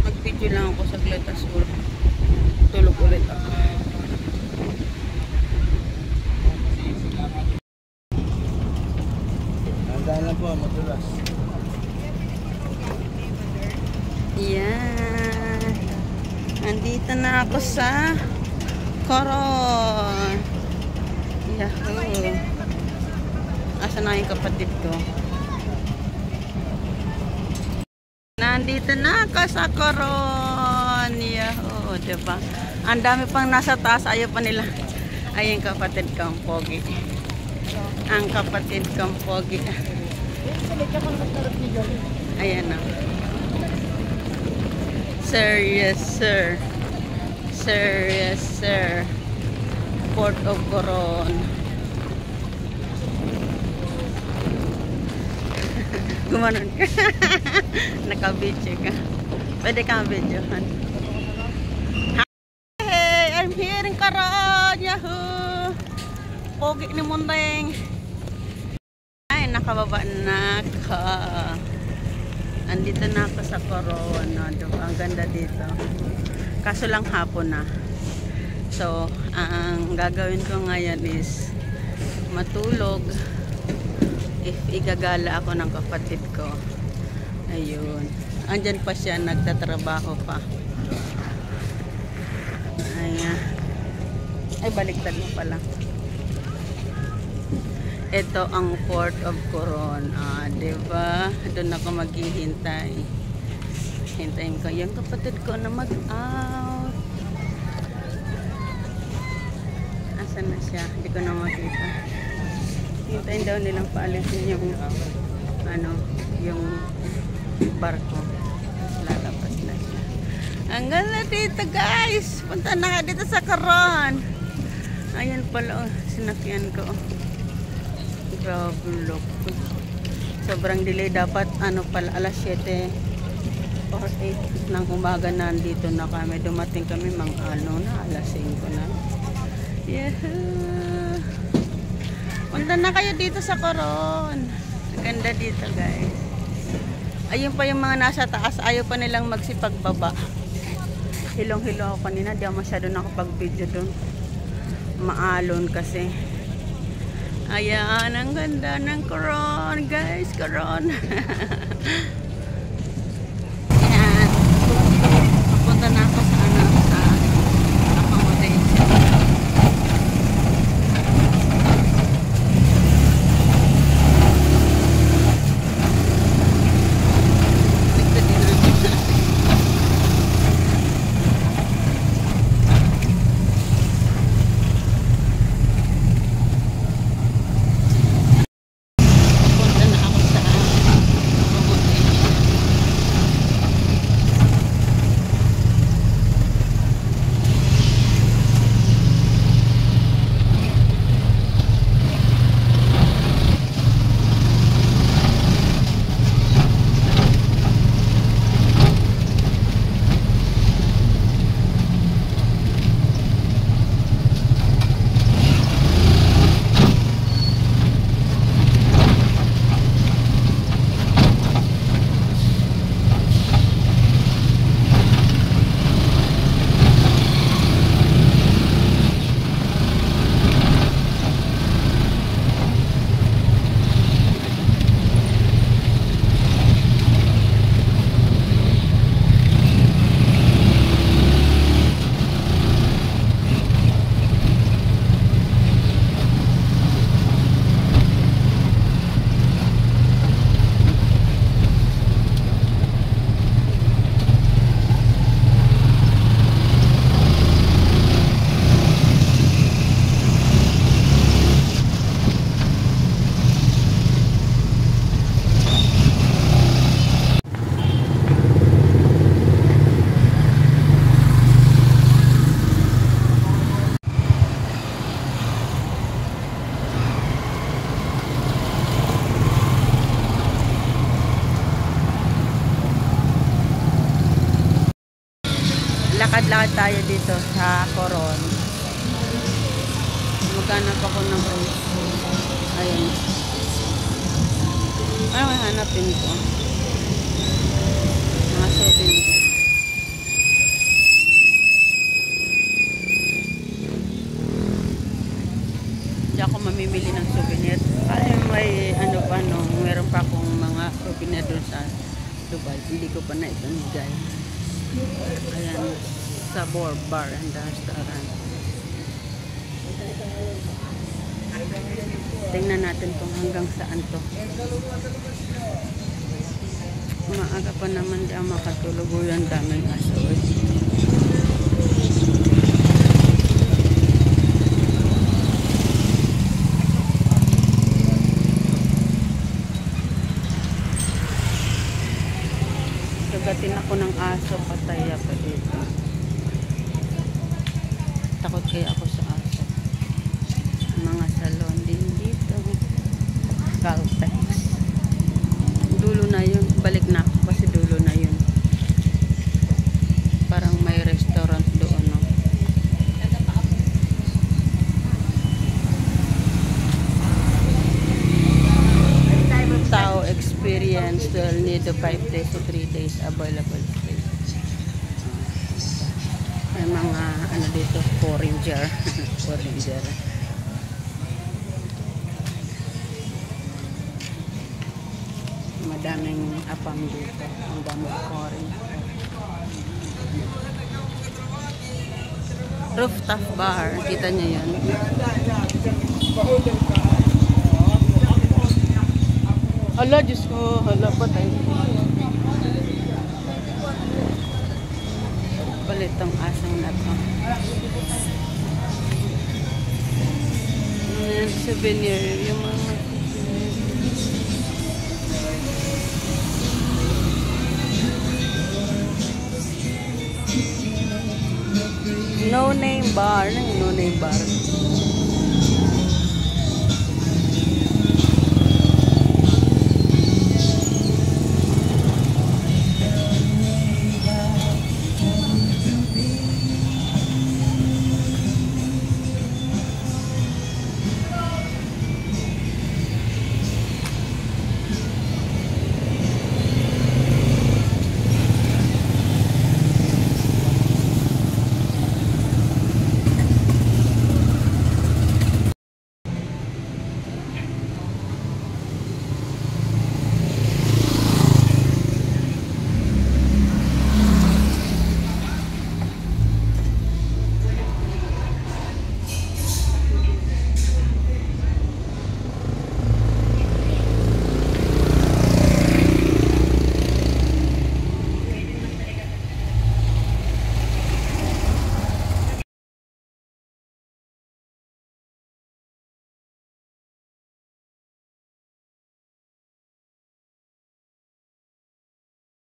Nag-video lang ako saglit as tulog ulit ako. Nandaan lang po, madulas. Yan. Nandito na ako sa Coron. Yahoo. Asa na yung kapatid ko? Nandito na ako sa Coron. Yahoo, diba? Ang dami pang nasa taas. Ayaw pa nila. Ayun kapatid kong pogi. Ang kapatid kong pogi. Ayan na. Sir, yes sir. Sir, yes sir. Port of Coron. Gumanon ka. Naka-video ka. Pwede kang videohan. Hey, I'm here in Coron. Yahoo! Pogi ni Mundeng. Ay, nakababa na ako. Andito na ako sa Coron. Ang ganda dito. Kaso lang hapon na. So, ang gagawin ko ngayon is matulog. If igagala ako ng kapatid ko. Ayun. Andyan pa siya, nagtatrabaho pa. Ayan. Ay, baliktad mo pala. Ito ang Port of Coron. Diba? Doon ako maghihintay. Hintayin ko yung kapatid ko na mag-out. Asan na siya? Hindi ko na makita. Hintayin daw nilang paalisin yung yung barko. Lalabas na siya. Ang ganda dito guys. Punta na ka dito sa Coron. Ayan pala sinakyan ko. Grabe look. Sobrang delay. Dapat pala alas 7 or 8 ng umaga nandito na kami. Dumating kami na alas 5 na. Yeah. Punta na kayo dito sa Coron. Ganda dito guys. Ayun pa yung mga nasa taas. Ayaw pa nilang magsipagbaba. Hilong-hilo ako kanina. Di ako masyado nakapag-video doon. Maalon kasi. Ayan, ang ganda ng Coron guys. Coron. Ayan. Punta na ako sa accommodation. Lakad tayo dito sa Coron. Maghanap ako ng rose. Ayun. Ano hanapin ko? Mga souvenir. Hindi ako mamimili ng souvenir. Ay, may ano pa no, meron pa akong mga souvenir doon sa Dubai. Hindi ko pa na ito nigay. Ayan, sa bar and restaurant. Tingnan natin kung hanggang saan to. Maaga pa naman di ang makatulog. Ang daming aso. Sagatin ako ng aso, pataya pa dito. Takot kaya ako sa aso. Mga salon din dito. Caltex. Dulo na yun. Balik na ako kasi dulo na yun. Parang may restaurant doon, no? Tao experience will need the 5 days to 3 days available space. May mga ano dito, foreigner. Foreigner. Madaming apam dito. Ang daming foreigner. Rooftop bar. Kita niyo yun. Hala, Diyos ko. Hala, patay. Palit ang asang na to. Souvenir. Yung mga no name bar. No name bar.